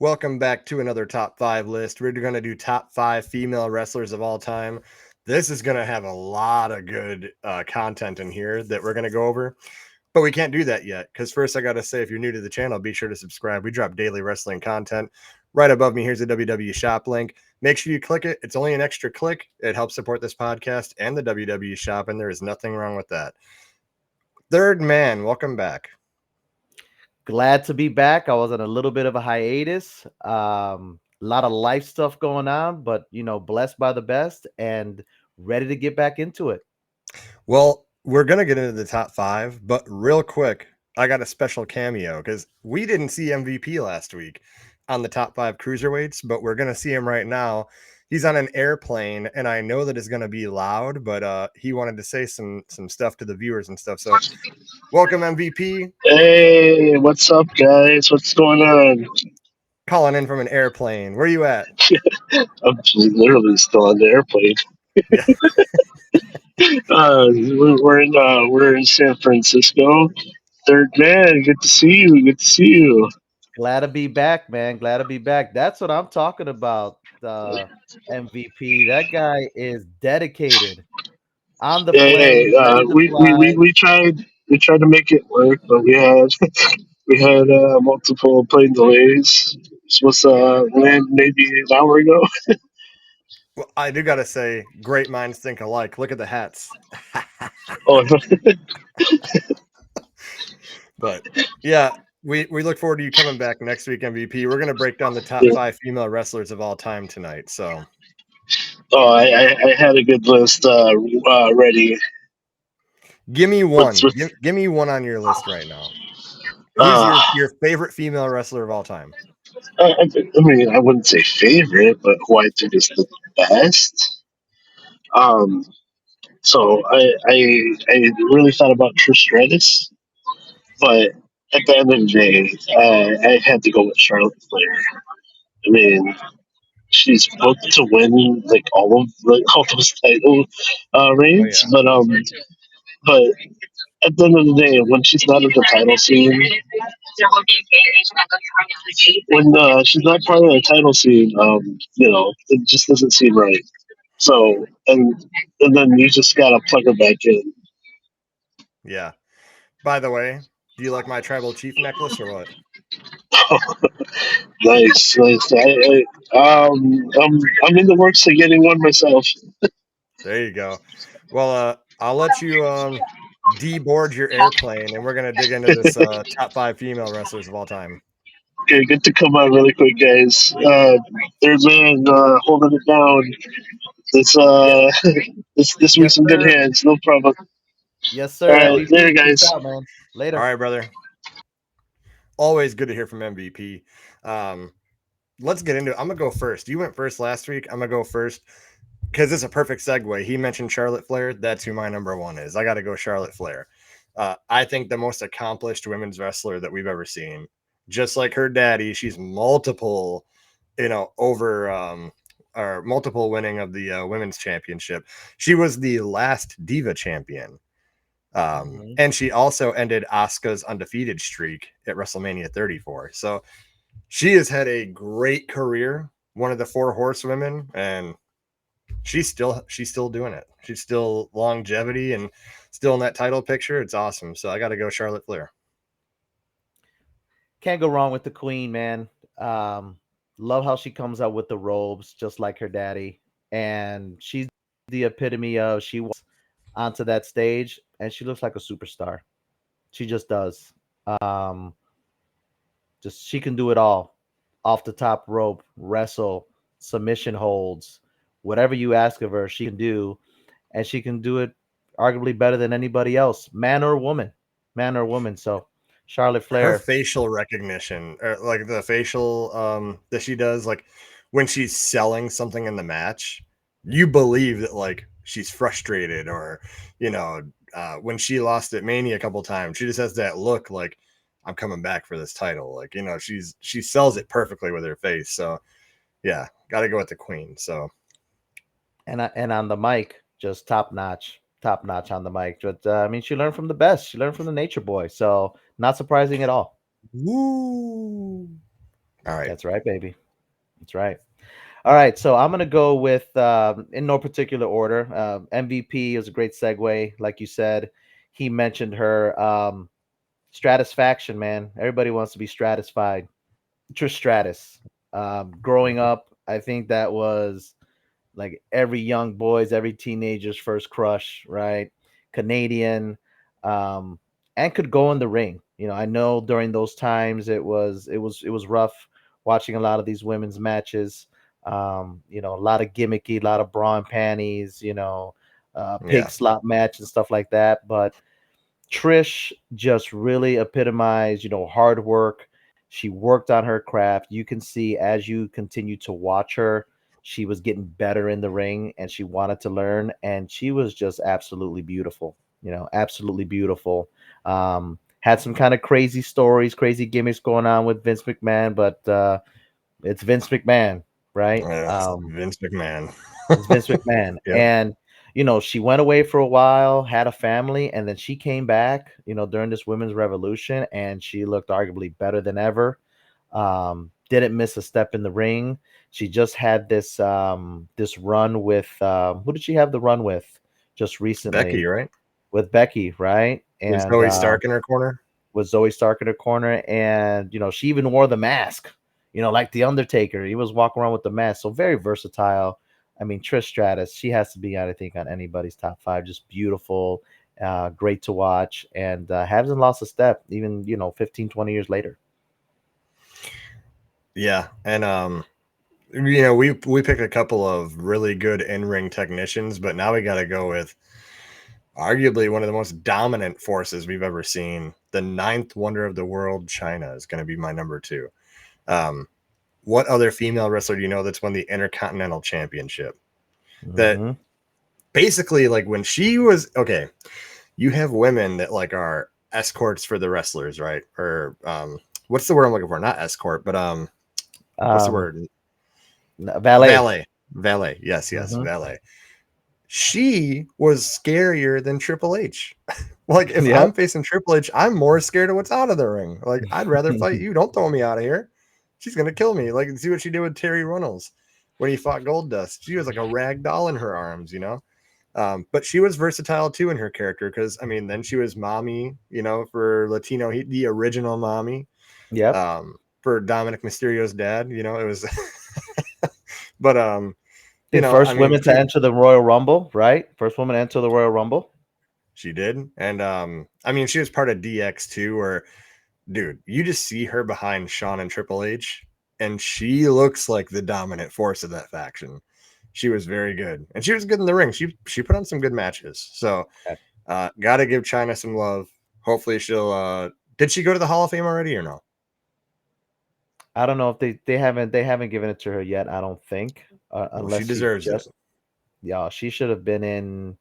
Welcome back to another top 5 list. We're going to do top 5 female wrestlers of all time. This is going to have a lot of good content in here that we're going to go over, but we can't do that yet because first I got to say, if you're new to the channel, be sure to subscribe. We drop daily wrestling content. Right above me, here's a WWE shop link. Make sure you click it. It's only an extra click. It helps support this podcast and the WWE shop, and there is nothing wrong with that. Third man, welcome back. Glad to be back. I was on a little bit of a hiatus. A lot of life stuff going on, but blessed by the best and ready to get back into it. Well, we're going to get into the top 5, but real quick, I got a special cameo because we didn't see MVP last week on the top 5 cruiserweights, but we're going to see him right now. He's on an airplane, and I know that it's going to be loud, but he wanted to say some stuff to the viewers and stuff. So welcome, MVP. Hey, what's up, guys? What's going on? Calling in from an airplane. Where you at? I'm just literally still on the airplane. Yeah. We're in San Francisco. Third man, good to see you. Good to see you. Glad to be back, man. Glad to be back. That's what I'm talking about. The MVP. That guy is dedicated. On the plane, Hey, ready to fly. we tried to make it work, but we had multiple plane delays. Supposed to land maybe an hour ago. Well, I do got to say, great minds think alike. Look at the hats. Oh, But yeah, we look forward to you coming back next week, MVP. We're going to break down the top yeah. 5 female wrestlers of all time tonight. So, I had a good list ready. give me one. What's Give me one on your list right now. Who's uh, your favorite female wrestler of all time? I mean, I wouldn't say favorite, but who I think is the best. Um, so I really thought about Trish Stratus, but at the end of the day, I had to go with Charlotte Flair. I mean, she's booked to win like all those title Oh reigns, yeah, but at the end of the day, when she's not in the title scene, when she's not part of the title scene, it just doesn't seem right. So and then you just gotta plug her back in. yeah. By the way, do you like my tribal chief necklace or what? Nice, nice. I'm in the works of getting one myself. There you go. Well, I'll let you deboard your airplane, and we're gonna dig into this top 5 female wrestlers of all time. Okay, good to come on really quick, guys. Third man holding it down. This Yeah. this Yes, week's in good sir. hands. No problem. Yes, All sir. right, later, MVP. Peace guys. out, man. All Later. right, brother. Always good to hear from MVP. Let's get into it. I'm gonna go first. You went first last week. I'm gonna go first because it's a perfect segue. He mentioned Charlotte Flair. That's who my number one is. I got to go Charlotte Flair. I think the most accomplished women's wrestler that we've ever seen. Just like her daddy, she's multiple, or multiple winning of the women's championship. She was the last Diva champion. And she also ended Asuka's undefeated streak at WrestleMania 34. So she has had a great career, one of the 4 horsewomen, and she's still doing it. She's still longevity and still in that title picture. It's awesome. So I got to go Charlotte Flair. Can't go wrong with the queen, man. Love how she comes out with the robes, just like her daddy. And she's the epitome of she walks onto that stage and she looks like a superstar. She just does. Um, just she can do it all. Off the top rope, wrestle, submission holds, whatever you ask of her, she can do. And she can do it arguably better than anybody else, man or woman. Man or woman. So Charlotte Her Flair. facial recognition, or like the facial that she does, like when she's selling something in the match, you believe that like she's frustrated or when she lost at Mania a couple times, she just has that look like I'm coming back for this title. Like, she sells it perfectly with her face. So yeah, gotta go with the queen. So And on the mic, just top notch on the mic. But I mean, she learned from the best. She learned from the Nature Boy, so not surprising at all. woo. All right. That's right, baby. That's right. All right, so I'm gonna go with in no particular order. MVP is a great segue, like you said. He mentioned her. Stratisfaction, man. Everybody wants to be stratified. Trish Stratus. Growing up, I think that was like every young boy's, every teenager's first crush, right? Canadian, um, and could go in the ring. You know, I know during those times it was rough watching a lot of these women's matches. You know, a lot of gimmicky, a lot of bra and panties, pig Yeah. slop match and stuff like that. But Trish just really epitomized, hard work. She worked on her craft. You can see as you continue to watch her, she was getting better in the ring and she wanted to learn. And she was just absolutely beautiful, absolutely beautiful. Had some kind of crazy stories, crazy gimmicks going on with Vince McMahon, but it's Vince McMahon, right? Vince McMahon. It's Vince McMahon. Yep. And, she went away for a while, had a family, and then she came back, during this women's revolution, and she looked arguably better than ever. Didn't miss a step in the ring. She just had this run with who did she have the run with just recently? Becky, right? With Becky, right? With And Zoe Stark in her corner. with Zoe Stark in her corner, and she even wore the mask, like the Undertaker. He was walking around with the mask, so very versatile. I mean, Trish Stratus, she has to be, I think, on anybody's top five. Just beautiful, great to watch, and hasn't lost a step, even 15, 20 years later. Yeah, and we picked a couple of really good in-ring technicians, but now we got to go with arguably one of the most dominant forces we've ever seen. The ninth wonder of the world, China, is going to be my number 2. What other female wrestler do you know that's won the Intercontinental Championship? That Mhm. basically, like, when she was okay, you have women that like are escorts for the wrestlers, right? Or what's the word I'm looking for? Not escort, but what's the word? Valet. Valet. Yes, Mhm. valet. She was scarier than Triple H. Like, if Yep. I'm facing Triple H, I'm more scared of what's out of the ring. Like, I'd rather fight you. Don't throw me out of here. She's gonna kill me. Like, see what she did with Terry Runnels when he fought Goldust. She was like a rag doll in her arms. But she was versatile too in her character because I mean, then she was mommy, for Latino, the original mommy, Yep. for Dominic Mysterio's dad. It was, but The I first mean, women to enter the Royal Rumble, right? First woman to enter the Royal Rumble. she did, and I mean, she was part of DX too, where, dude, you just see her behind Shawn and Triple H, and she looks like the dominant force of that faction. She was very good, and she was good in the ring. She put on some good matches. So, got to give China some love. Hopefully, she'll. Did she go to the Hall of Fame already or no? I don't know if they haven't given it to her yet. I don't think, Well, she unless she deserves it. just yeah, she should have been in.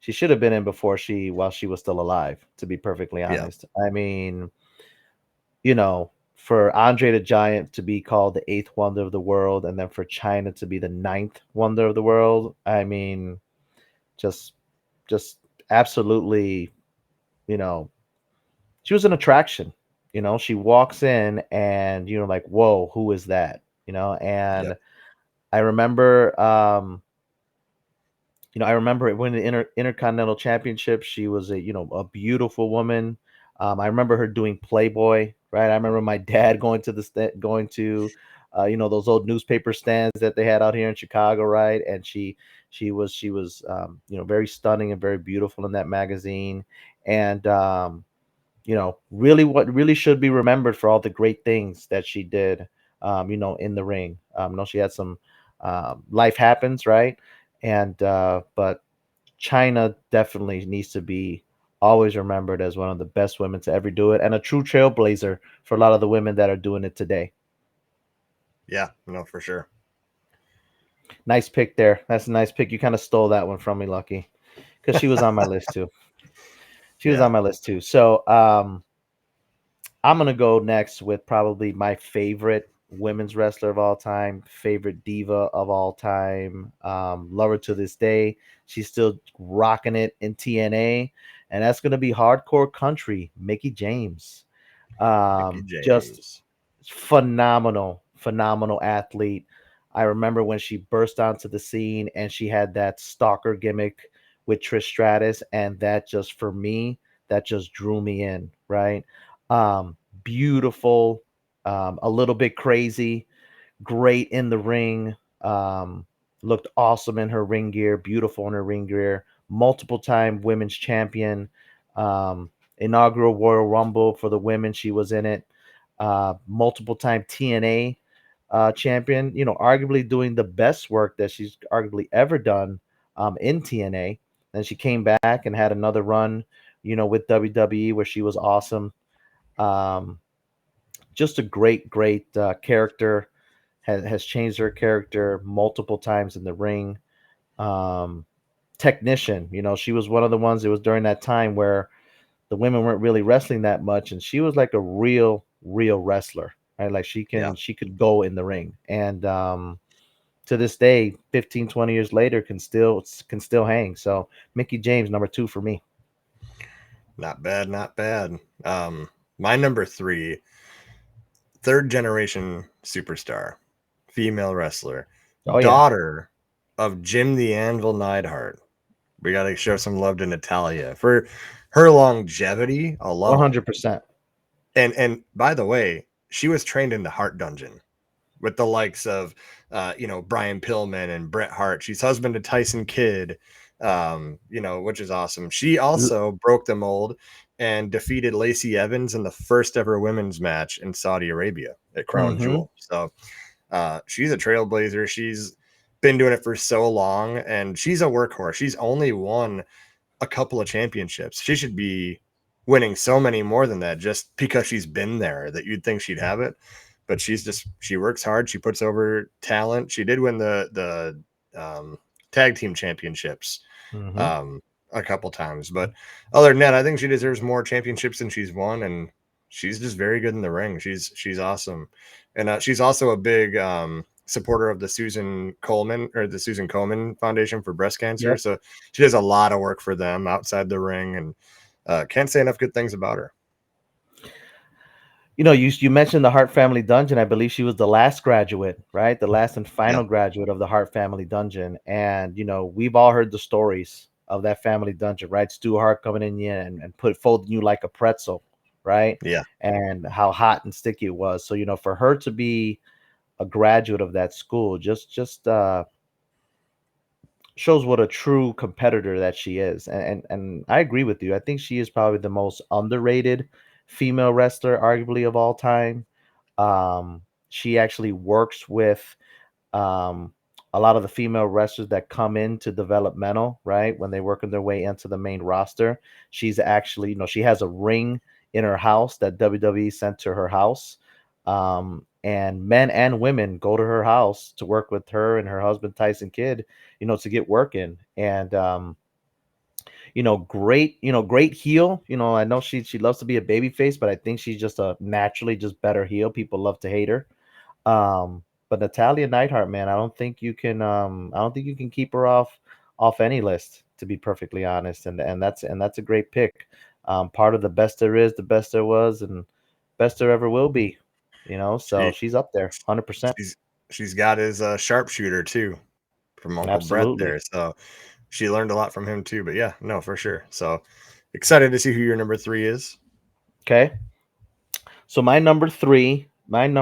She should have been in while she was still alive. To be perfectly Yeah, honest, I mean, for Andre the Giant to be called the eighth wonder of the world, and then for China to be the ninth wonder of the world, I mean, just, just absolutely, you know, she was an attraction. She walks in and like, whoa, who is that? yeah, And I remember, I remember it winning the Intercontinental Championship. She was a beautiful woman. I remember her doing Playboy, right? I remember my dad going to those old newspaper stands that they had out here in Chicago, right? And she was very stunning and very beautiful in that magazine. And really what really should be remembered for all the great things that she did, in the ring. She had some life happens, right? And but China definitely needs to be always remembered as one of the best women to ever do it, and a true trailblazer for a lot of the women that are doing it today. yeah. No, for sure. Nice pick there. That's a nice pick. You kind of stole that one from me, Lucky, because she was on my list too. She was Yeah, on my list too. So I'm gonna go next with probably my favorite women's wrestler of all time, favorite diva of all time. Love her to this day. She's still rocking it in TNA, and that's gonna be Hardcore Country, Mickey James. Mickey Just James. phenomenal athlete. I remember when she burst onto the scene and she had that stalker gimmick with Trish Stratus, and that just for me, that just drew me in, right? Beautiful, a little bit crazy, great in the ring, um, looked awesome in her ring gear, beautiful in her ring gear, multiple time women's champion, um, inaugural Royal Rumble for the women, she was in it, multiple time TNA champion, arguably doing the best work that she's arguably ever done in TNA. Then she came back and had another run, with WWE where she was awesome. Um, just a great character. Has changed her character multiple times in the ring. Um, Technician, she was one of the ones. It was during that time where the women weren't really wrestling that much, and she was like a real wrestler, right? Like Yeah. she could go in the ring, and to this day, 15, 20 years later, can still hang. So Mickey James, number 2 for me. Not bad, not bad. My number 3, third generation superstar, female wrestler, Oh yeah, daughter of Jim the Anvil Neidhart. We got to show some love to Natalia for her longevity alone. 100%. And by the way, she was trained in the Hart Dungeon with the likes of Brian Pillman and Bret Hart. She's husband to Tyson Kidd, which is awesome. She also broke the mold and defeated Lacey Evans in the first ever women's match in Saudi Arabia at Crown Mm-hmm. Jewel. So she's a trailblazer. She's been doing it for so long, and she's a workhorse. She's only won a couple of championships. She should be winning so many more than that just because she's been there, that you'd think she'd have it. But she works hard. She puts over talent. She did win the tag team championships Mm-hmm. a couple times. But other than that, I think she deserves more championships than she's won. And she's just very good in the ring. She's awesome. And she's also a big supporter of the Susan Komen Foundation for breast cancer. Yep. So she does a lot of work for them outside the ring, and can't say enough good things about her. You mentioned the Hart Family Dungeon. I believe she was the last graduate, right? The last and final graduate of the Hart Family Dungeon. And we've all heard the stories of that family dungeon, right? Stu Hart coming in you and folding you like a pretzel, right? Yeah. And how hot and sticky it was. So for her to be a graduate of that school just shows what a true competitor that she is. And I agree with you. I think she is probably the most underrated female wrestler, arguably, of all time. She actually works with um, a lot of the female wrestlers that come into developmental, right? When they working their way into the main roster. She's actually, she has a ring in her house that WWE sent to her house. And men and women go to her house to work with her and her husband Tyson Kidd, to get working. And great heel. I know she loves to be a baby face, but I think she's just a naturally just better heel. People love to hate her. But Natalia Neidhart, man, I don't think you can keep her off any list, to be perfectly honest. And that's a great pick. Part of the best there is, the best there was, and best there ever will be. So she's up there, 100%. She's got his sharpshooter too from Uncle Brett Absolutely. there. So she learned a lot from him too. But yeah, no, for sure. So excited to see who your number 3 is. Okay. So my number three, I'm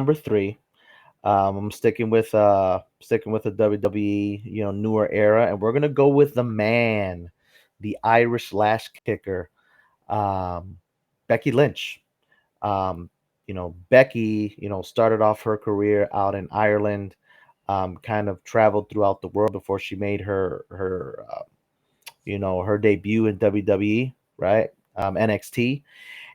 sticking with the WWE, newer era, and we're gonna go with the man, the Irish lash kicker, Becky Lynch. Becky, started off her career out in Ireland, kind of traveled throughout the world before she made her debut in WWE, right? NXT.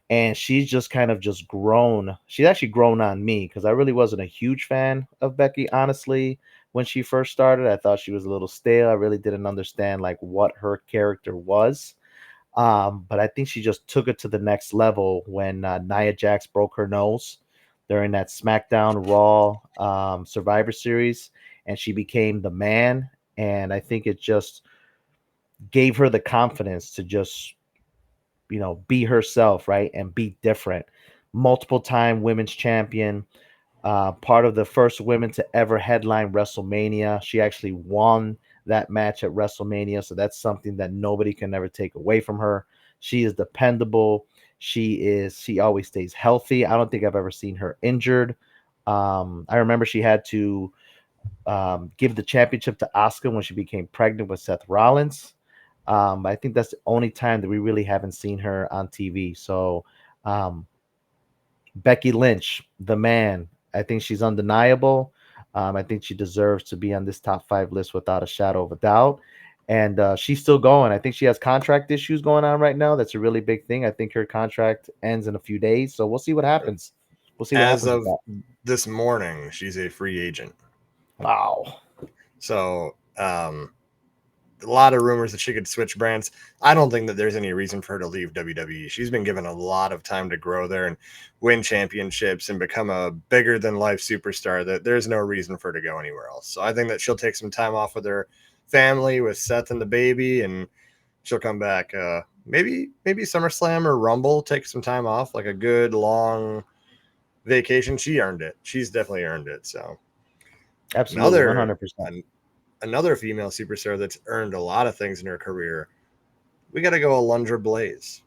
And she's just kind of just grown. She's actually grown on me because I really wasn't a huge fan of Becky, honestly. When she first started, I thought she was a little stale. I really didn't understand like what her character was. But I think she just took it to the next level when Nia Jax broke her nose during that SmackDown Raw Survivor Series, and she became the man. And I think it just gave her the confidence to just be herself, right? And be different. Multiple time women's champion, part of the first women to ever headline WrestleMania. She actually won that match at WrestleMania, so that's something that nobody can ever take away from her. She is dependable. She always stays healthy. I don't think I've ever seen her injured. I remember she had to give the championship to Asuka when she became pregnant with Seth Rollins. I think that's the only time that we really haven't seen her on TV. So um, Becky Lynch, the man. I think she's undeniable. I think she deserves to be on this top 5 list without a shadow of a doubt. And she's still going. I think she has contract issues going on right now. That's a really big thing. I think her contract ends in a few days. So we'll see what happens. We'll see what As happens with of that. this morning, she's a free agent. Wow. So a lot of rumors that she could switch brands. I don't think that there's any reason for her to leave WWE. She's been given a lot of time to grow there and win championships and become a bigger than life superstar. That there's no reason for her to go anywhere else. So I think that she'll take some time off with her family, with Seth and the baby, and she'll come back. Maybe SummerSlam or Rumble. Take some time off, like a good long vacation. She earned it. She's definitely earned it. So Absolutely. another 100%. another female superstar that's earned a lot of things in her career, we got to go Alundra Blaze.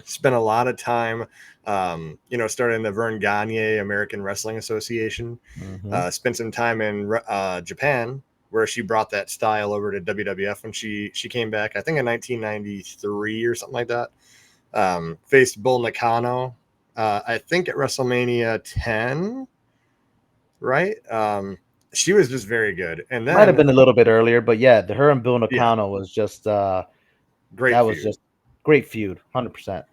Spent a lot of time, starting the Vern Gagne American Wrestling Association. Mhm. Spent some time in Japan, where she brought that style over to WWF when she came back, I think in 1993 or something like that. Faced Bull Nakano, I think at WrestleMania 10, right? She was just very good. And Might have then, been a little bit earlier, but yeah, her and Bill yeah, Nakano was just that great was feud. just great feud, 100%.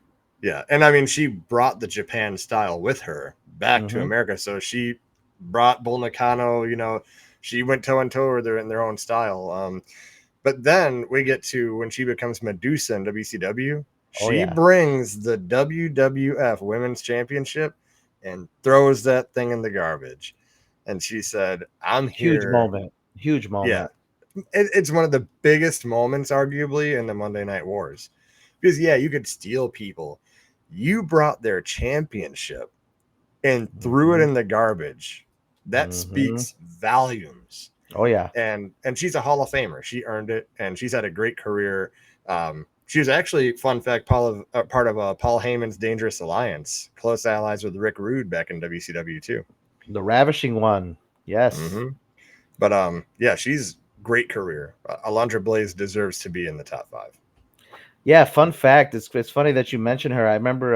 Yeah, and I mean, she brought the Japan style with her back to Mhm. America. So she brought Bull Nakano. She went toe and toe with her in their own style. But then we get to when she becomes Medusa in WCW. Oh She yeah. brings the WWF Women's Championship and throws that thing in the garbage. And she said, "I'm Huge here." moment. Huge Yeah, moment. it's one of the biggest moments, arguably, in the Monday Night Wars. Because yeah, you could steal people. You brought their championship and threw it Mhm. in the garbage. That Mhm. speaks volumes. Oh yeah. And she's a Hall of Famer. She earned it, and she's had a great career. She was actually, fun fact, part of Paul Heyman's Dangerous Alliance, close allies with Rick Rude back in WCW too. The ravishing one. Yes. hmm But yeah, she's great career. Alundra Blaze deserves to be in the top 5. Yeah, fun fact. It's funny that you mentioned her. I remember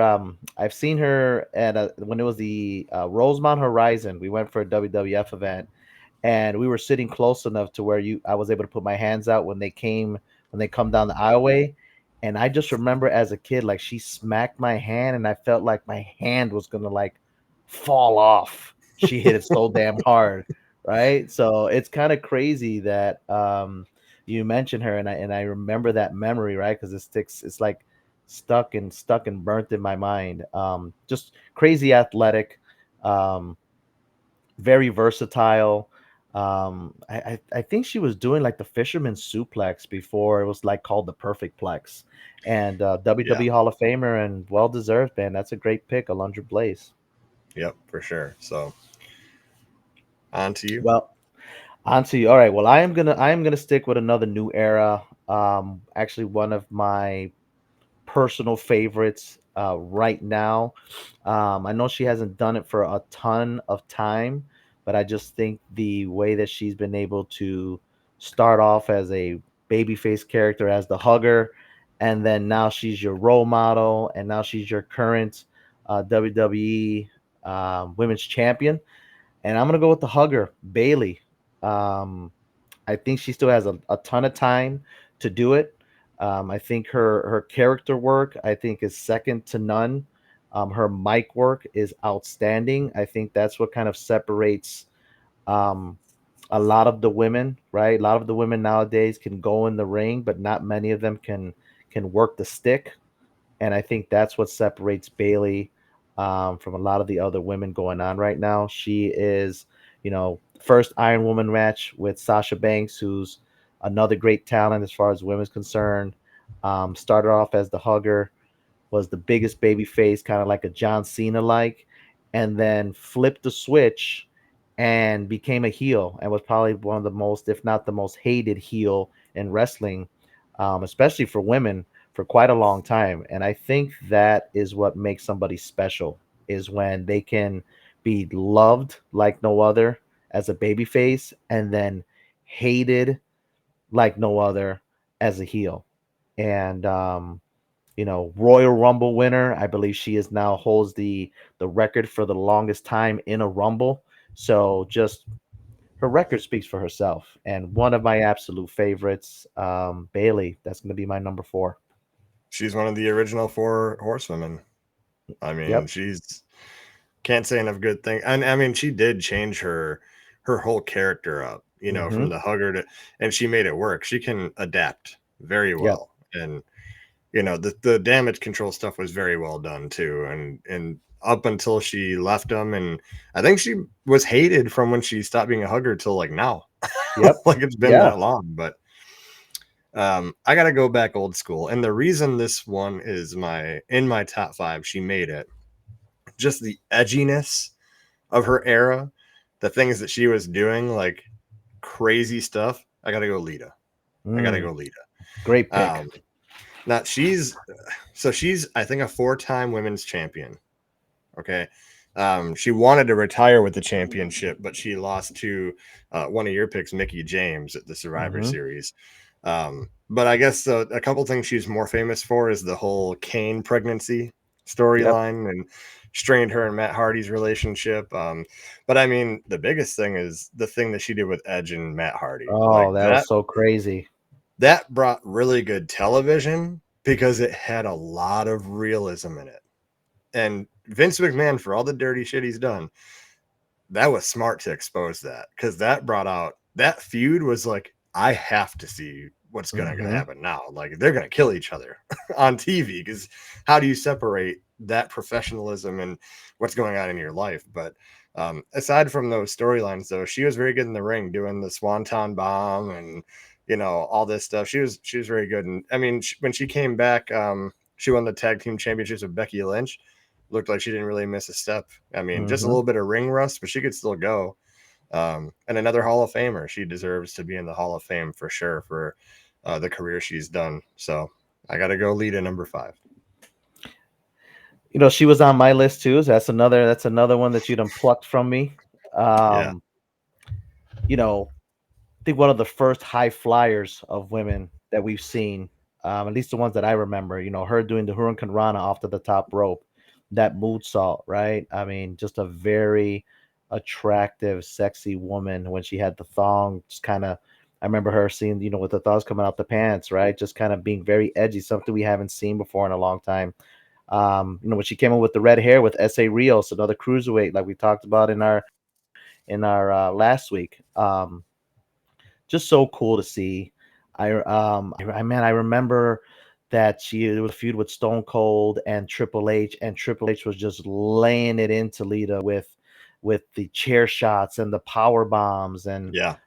I've seen her at when it was the Rosemont Horizon. We went for a WWF event, and we were sitting close enough to where I was able to put my hands out when they come down the aisleway. And I just remember as a kid, like she smacked my hand, and I felt like my hand was gonna like fall off. She hit it so damn hard, right? So it's kind of crazy that you mentioned her, and I remember that memory, right? Because it sticks. It's like stuck and burnt in my mind. Just crazy athletic. Um, very versatile. I think she was doing like the fisherman's suplex before it was like called the perfect plex, and Yeah, WWE Hall of Famer and well deserved, man. That's a great pick, Alundra Blaze. yep, for sure. So on to you. Well, on to you. All right. Well, I am gonna stick with another new era. Actually, one of my personal favorites right now. I know she hasn't done it for a ton of time, but I just think the way that she's been able to start off as a babyface character as the hugger, and then now she's your role model, and now she's your current WWE Women's Champion. And I'm gonna go with the hugger, Bailey. Um, I think she still has a ton of time to do it. I think her character work I think is second to none. Her mic work is outstanding. I think that's what kind of separates um, a lot of the women, right? A lot of the women nowadays can go in the ring, but not many of them can work the stick. And I think that's what separates Bailey from a lot of the other women going on right now. She is, first Iron Woman match with Sasha Banks, who's another great talent as far as women's concerned. Started off as the hugger, was the biggest baby face, kind of like a John Cena like, and then flipped the switch and became a heel and was probably one of the most, if not the most hated heel in wrestling, especially for women, for quite a long time. And I think that is what makes somebody special, is when they can be loved like no other as a babyface and then hated like no other as a heel. And Royal Rumble winner. I believe she is now holds the record for the longest time in a Rumble. So just her record speaks for herself. And one of my absolute favorites, Bailey. That's going to be my number 4. She's one of the original 4 horsewomen. I mean, Yep. she's can't say enough good thing. And I mean, she did change her whole character up, Mm-hmm. from the hugger and she made it work. She can adapt very Yep. well. And the damage control stuff was very well done too. And up until she left them, and I think she was hated from when she stopped being a hugger till like now. Yep. Like it's been Yeah. that long. But I gotta go back old school. And the reason this one is in my top 5, she made it. Just the edginess of her era, the things that she was doing, like crazy stuff. I gotta go Lita. I gotta Mm, go Lita. great pick. Um, Now she's I think a 4-time women's champion. Okay. She wanted to retire with the championship, but she lost to one of your picks, Mickey James, at the Survivor Mm-hmm. Series. But I guess a couple things she's more famous for is the whole Kane pregnancy Yep. storyline and strained her and Matt Hardy's relationship. But I mean, the biggest thing is the thing that she did with Edge and Matt Hardy. Like Oh, that was so crazy. that brought really good television because it had a lot of realism in it. And Vince McMahon, for all the dirty shit he's done, that was smart to expose that, because that brought out that feud was like, I have to see what's going to Mm-hmm. happen now. Like they're going to kill each other on TV, because how do you separate that professionalism and what's going on in your life? But aside from those storylines, though, she was very good in the ring doing the Swanton Bomb and all this stuff. She was very good. And I mean, when she came back, she won the tag team championships with Becky Lynch. Looked like she didn't really miss a step. I mean, just a Mm-hmm. little bit of ring rust, but she could still go. And another Hall of Famer. She deserves to be in the Hall of Fame for sure for the career she's done. So I got to go Lita number 5. She was on my list too. So that's another one that you done plucked from me. Yeah. Um, I think one of the first high flyers of women that we've seen, at least the ones that I remember, her doing the Hurricane Rana off to the top rope, that moonsault, right? I mean, just a very attractive, sexy woman when she had the thong, just kind of, I remember her seeing, with the thongs coming out the pants, right? Just kind of being very edgy, something we haven't seen before in a long time. When she came in with the red hair with S.A. Rios, another cruiserweight, like we talked about in our last week. Just so cool to see. I remember that it was a feud with Stone Cold and Triple H, and Triple H was just laying it into Lita with the chair shots and the power bombs, and Yeah.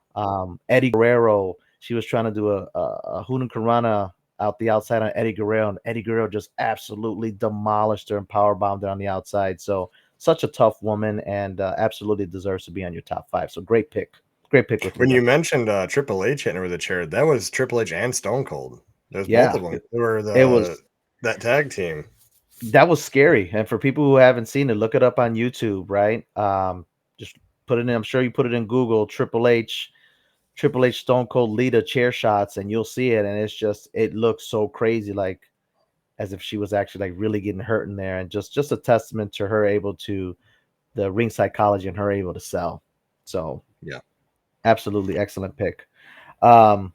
Eddie Guerrero. She was trying to do a Hurricanrana out the outside on Eddie Guerrero, and Eddie Guerrero just absolutely demolished her and power bombed her on the outside. So such a tough woman, and absolutely deserves to be on your top 5. So great pick with When Lita. you mentioned Triple H hitting her with a chair, that was Triple H and Stone Cold. There's both Yeah, of them. They were it was that tag team. that was scary. And for people who haven't seen it, look it up on YouTube, right? Just put it in. I'm sure you put it in Google, Triple H Stone Cold Lita chair shots, and you'll see it. And it looks so crazy, like as if she was actually like really getting hurt in there. And just a testament to her able to the ring psychology and her able to sell. So Yeah. absolutely excellent pick. Um,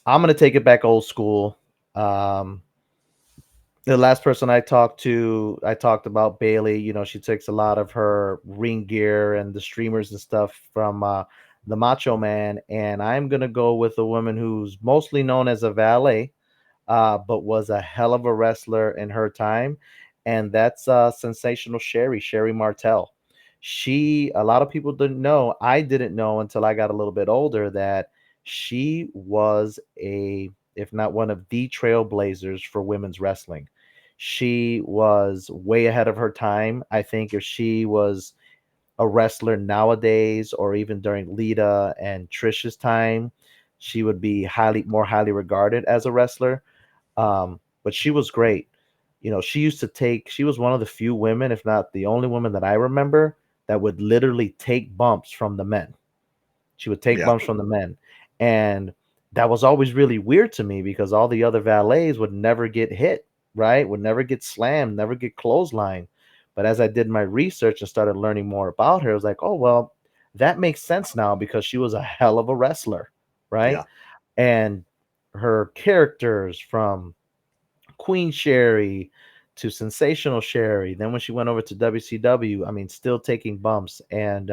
I'm gonna take it back old school. Um, the last person I talked to, I talked about Bailey. She takes a lot of her ring gear and the streamers and stuff from the Macho Man, and I'm gonna go with a woman who's mostly known as a valet, but was a hell of a wrestler in her time, and that's sensational Sherry Martel. A lot of people didn't know. I didn't know until I got a little bit older that she was if not one of the trailblazers for women's wrestling. she was way ahead of her time. I think if she was a wrestler nowadays, or even during Lita and Trish's time, she would be more highly regarded as a wrestler. But she was great. You know, she was one of the few women, if not the only woman that I remember, that would literally take bumps from the men. She would take Yeah. bumps from the men. And that was always really weird to me because all the other valets would never get hit, right? Would never get slammed, never get clotheslined. But as I did my research and started learning more about her, I was like, oh, well, that makes sense now because she was a hell of a wrestler, right? Yeah. And her characters from Queen Sherry to Sensational Sherry. Then when she went over to WCW, I mean, still taking bumps, and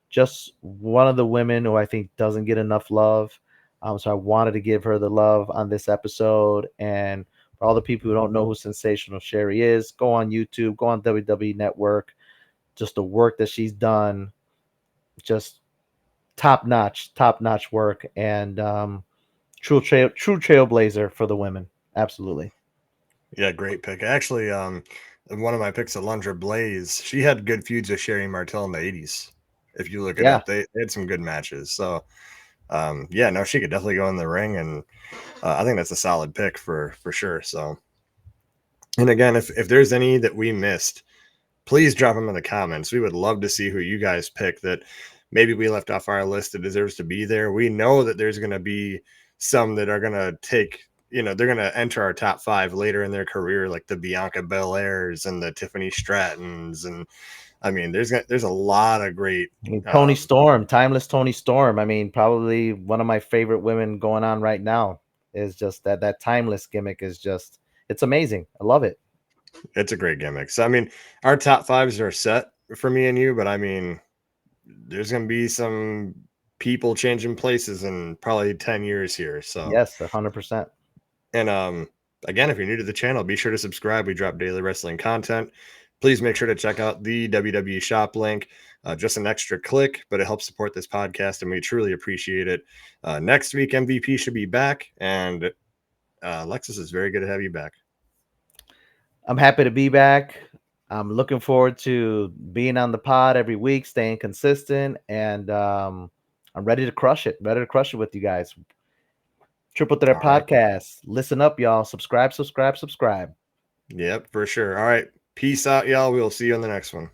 just one of the women who I think doesn't get enough love. So I wanted to give her the love on this episode. And for all the people who don't know who Sensational Sherry is, go on YouTube, go on WWE Network. Just the work that she's done, just top notch work, and true trailblazer for the women. Absolutely. Yeah, great pick. Actually, one of my picks, Alundra Blaze, she had good feuds with Sherry Martel in the 80s. If you look it Yeah. up, they had some good matches. So, yeah, no, she could definitely go in the ring, and I think that's a solid pick for sure. So, and again, if there's any that we missed, please drop them in the comments. We would love to see who you guys pick that maybe we left off our list that deserves to be there. We know that there's going to be some that are going to take, they're going to enter our top 5 later in their career, like the Bianca Belairs and the Tiffany Strattons. And I mean, there's a lot of great. Tony Storm, timeless Tony Storm. I mean, probably one of my favorite women going on right now is just that timeless gimmick is just, it's amazing. I love it. It's a great gimmick. So, I mean, our top 5s are set for me and you, but I mean, there's going to be some people changing places in probably 10 years here. So, yes, 100%. And again, if you're new to the channel, be sure to subscribe. We drop daily wrestling content. Please make sure to check out the WWE shop link. Just an extra click, but it helps support this podcast, and we truly appreciate it. Next week, MVP should be back, and Alexis, is very good to have you back. I'm happy to be back. I'm looking forward to being on the pod every week, staying consistent, and I'm ready to crush it. Ready to crush it with you guys. Triple Threat Podcast. Listen up, y'all. Subscribe. Yep, for sure. All right. Peace out, y'all. We'll see you on the next one.